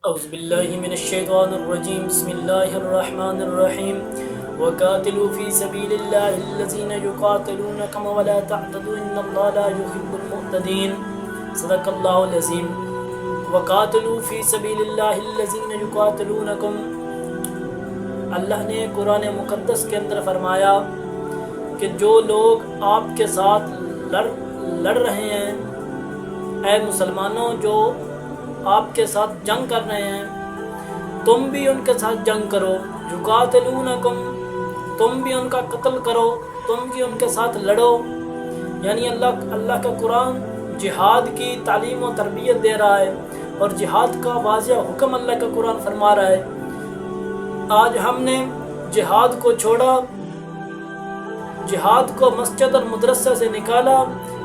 اعوذ باللہ من الشیطان الرجیم بسم اللہ الرحمن الرحیم وقاتلوا فی سبیل اللہ الذین یقاتلونکم ولا تعتدوا ان اللہ لا يحب المعتدین صدق اللہ العظیم۔ وقاتلوا فی سبیل اللہ الذین یقاتلونکم، اللہ نے قرآن مقدس کے اندر فرمایا کہ جو لوگ آپ کے ساتھ لڑ رہے ہیں، اے مسلمانوں جو آپ کے ساتھ جنگ کر رہے ہیں، تم بھی ان کے ساتھ جنگ کرو۔ یقاتلونکم، تم بھی ان کا قتل کرو، تم بھی ان کے ساتھ لڑو۔ یعنی اللہ کا قرآن جہاد کی تعلیم و تربیت دے رہا ہے اور جہاد کا واضح حکم اللہ کا قرآن فرما رہا ہے۔ آج ہم نے جہاد کو چھوڑا، جہاد کو مسجد اور مدرسہ سے نکالا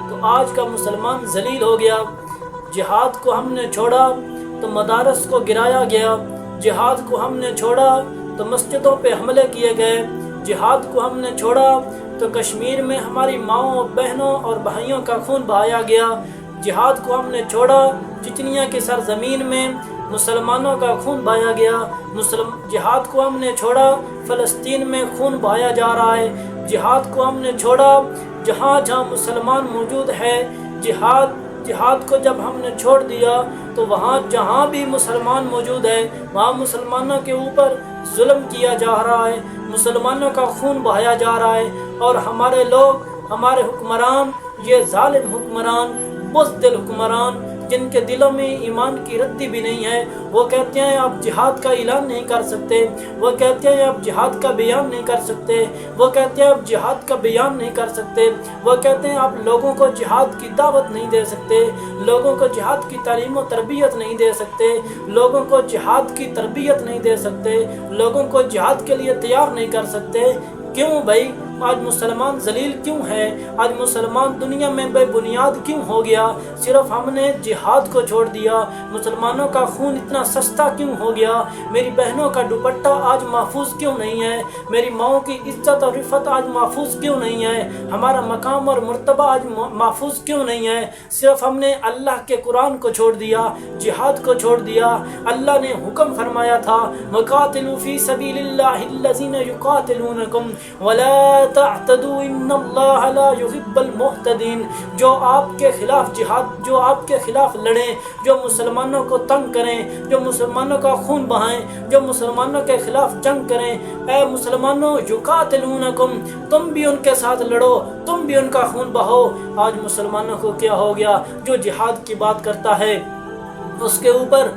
تو آج کا مسلمان ذلیل ہو گیا۔ جہاد کو ہم نے چھوڑا تو مدارس کو گرایا گیا، جہاد کو ہم نے چھوڑا تو مسجدوں پہ حملے کیے گئے، جہاد کو ہم نے چھوڑا تو کشمیر میں ہماری ماؤں بہنوں اور بھائیوں کا خون بہایا گیا، جہاد کو ہم نے چھوڑا چچنیا کی سرزمین میں مسلمانوں کا خون بہایا گیا، جہاد کو ہم نے چھوڑا فلسطین میں خون بہایا جا رہا ہے، جہاد کو ہم نے چھوڑا جہاں جہاں مسلمان موجود ہے۔ جہاد کو جب ہم نے چھوڑ دیا تو وہاں جہاں بھی مسلمان موجود ہے وہاں مسلمانوں کے اوپر ظلم کیا جا رہا ہے، مسلمانوں کا خون بہایا جا رہا ہے، اور ہمارے لوگ، ہمارے حکمران، یہ ظالم حکمران، بزدل حکمران جن کے دلوں میں ایمان کی ردی بھی نہیں ہے، وہ کہتے ہیں آپ جہاد کا اعلان نہیں کر سکتے، وہ کہتے ہیں آپ جہاد کا بیان نہیں کر سکتے، وہ کہتے ہیں آپ جہاد کا بیان نہیں کر سکتے، وہ کہتے ہیں آپ لوگوں کو جہاد کی دعوت نہیں دے سکتے، لوگوں کو جہاد کی تعلیم و تربیت نہیں دے سکتے، لوگوں کو جہاد کی تربیت نہیں دے سکتے، لوگوں کو جہاد کے لیے تیار نہیں کر سکتے۔ کیوں بھائی؟ آج مسلمان ذلیل کیوں ہے؟ آج مسلمان دنیا میں بے بنیاد کیوں ہو گیا؟ صرف ہم نے جہاد کو چھوڑ دیا۔ مسلمانوں کا خون اتنا سستا کیوں ہو گیا؟ میری بہنوں کا دوپٹہ آج محفوظ کیوں نہیں ہے؟ میری ماؤں کی عزت اور رفت آج محفوظ کیوں نہیں ہے؟ ہمارا مقام اور مرتبہ آج محفوظ کیوں نہیں ہے؟ صرف ہم نے اللہ کے قرآن کو چھوڑ دیا، جہاد کو چھوڑ دیا۔ اللہ نے حکم فرمایا تھا وَقَاتِلُوا فِي سَبِيلِ اللَّهِ الَّذِينَ يُقَاتِلُونَكُمْ وَلَا تعتدوا ان اللہ لا يحب المعتدین، جو آپ کے خلاف جہاد، جو آپ کے خلاف لڑیں، جو مسلمانوں کو تنگ کریں، جو مسلمانوں کا خون بہائیں، جو مسلمانوں کے خلاف جنگ کریں، اے مسلمانوں یقاتلونکم، تم بھی ان کے ساتھ لڑو، تم بھی ان کا خون بہاؤ۔ آج مسلمانوں کو کیا ہو گیا؟ جو جہاد کی بات کرتا ہے اس کے اوپر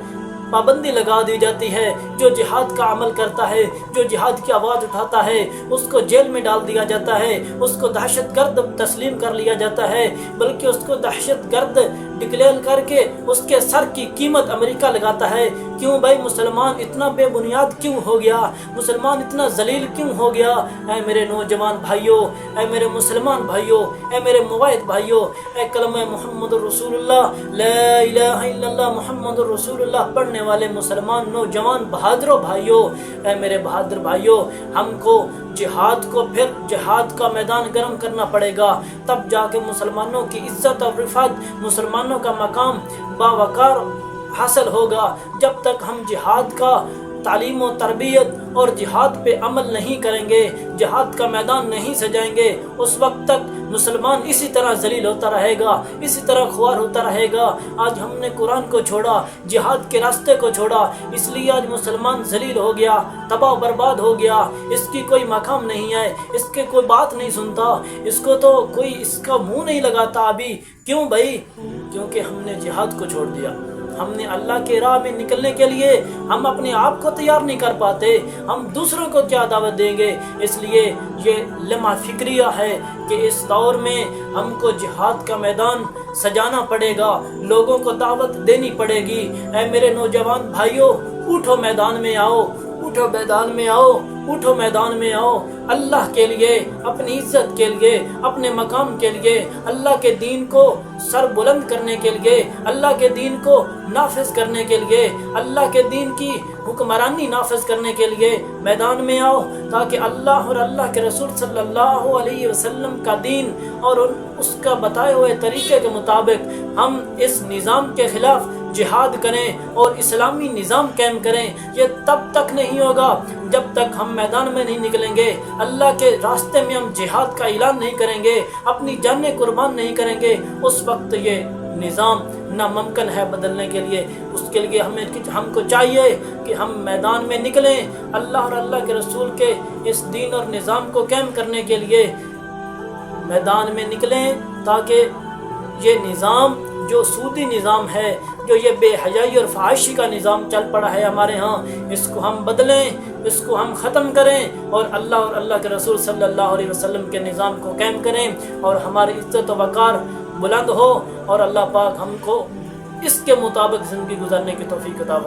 پابندی لگا دی جاتی ہے، جو جہاد کا عمل کرتا ہے، جو جہاد کی آواز اٹھاتا ہے اس کو جیل میں ڈال دیا جاتا ہے، اس کو دہشت گرد تسلیم کر لیا جاتا ہے، بلکہ اس کو دہشت گرد ڈکلیئر کر کے اس کے سر کی قیمت امریکہ لگاتا ہے۔ کیوں بھائی؟ مسلمان اتنا بے بنیاد کیوں ہو گیا؟ مسلمان اتنا ذلیل کیوں ہو گیا؟ اے میرے نوجوان بھائیوں، اے میرے مسلمان بھائیوں، اے میرے موحد بھائیوں، اے کلمہ محمد رسول اللہ، لا الہ الا اللہ محمد رسول اللہ پڑھنے والے مسلمان نوجوان بہادروں بھائیوں، اے میرے بہادر بھائیوں، ہم کو جہاد کو پھر جہاد کا میدان گرم کرنا پڑے گا، تب جا کے مسلمانوں کی عزت اور رفعت، مسلمانوں کا مقام باوقار حاصل ہوگا۔ جب تک ہم جہاد کا تعلیم و تربیت اور جہاد پہ عمل نہیں کریں گے، جہاد کا میدان نہیں سجائیں گے، اس وقت تک مسلمان اسی طرح ذلیل ہوتا رہے گا، اسی طرح خوار ہوتا رہے گا۔ آج ہم نے قرآن کو چھوڑا، جہاد کے راستے کو چھوڑا، اس لیے آج مسلمان ذلیل ہو گیا، تباہ و برباد ہو گیا، اس کی کوئی مقام نہیں ہے، اس کے کوئی بات نہیں سنتا، اس کو تو کوئی اس کا منہ نہیں لگاتا ابھی۔ کیوں بھائی؟ کیونکہ ہم نے جہاد کو چھوڑ دیا۔ ہم نے اللہ کے راہ میں نکلنے کے لیے ہم اپنے آپ کو تیار نہیں کر پاتے، ہم دوسروں کو کیا دعوت دیں گے؟ اس لیے یہ لمحہ فکریہ ہے کہ اس دور میں ہم کو جہاد کا میدان سجانا پڑے گا، لوگوں کو دعوت دینی پڑے گی۔ اے میرے نوجوان بھائیوں، اٹھو میدان میں آؤ، اٹھو میدان میں آؤ، اٹھو میدان میں آؤ، اللہ کے لیے، اپنی عزت کے لیے، اپنے مقام کے لیے، اللہ کے دین کو سر بلند کرنے کے لیے، اللہ کے دین کو نافذ کرنے کے لیے، اللہ کے دین کی حکمرانی نافذ کرنے کے لیے میدان میں آؤ، تاکہ اللہ اور اللہ کے رسول صلی اللہ علیہ وسلم کا دین اور اس کا بتائے ہوئے طریقے کے مطابق ہم اس نظام کے خلاف جہاد کریں اور اسلامی نظام قائم کریں۔ یہ تب تک نہیں ہوگا جب تک ہم میدان میں نہیں نکلیں گے، اللہ کے راستے میں ہم جہاد کا اعلان نہیں کریں گے، اپنی جانیں قربان نہیں کریں گے، اس وقت یہ نظام ناممکن ہے بدلنے کے لیے۔ اس کے لیے ہم کو چاہیے کہ ہم میدان میں نکلیں، اللہ اور اللہ کے رسول کے اس دین اور نظام کو قائم کرنے کے لیے میدان میں نکلیں، تاکہ یہ نظام جو سودی نظام ہے، جو یہ بے حیائی اور فحاشی کا نظام چل پڑا ہے ہمارے ہاں، اس کو ہم بدلیں، اس کو ہم ختم کریں، اور اللہ کے رسول صلی اللہ علیہ وسلم کے نظام کو قائم کریں، اور ہماری عزت و وقار بلند ہو، اور اللہ پاک ہم کو اس کے مطابق زندگی گزارنے کی توفیق عطا فرمائے۔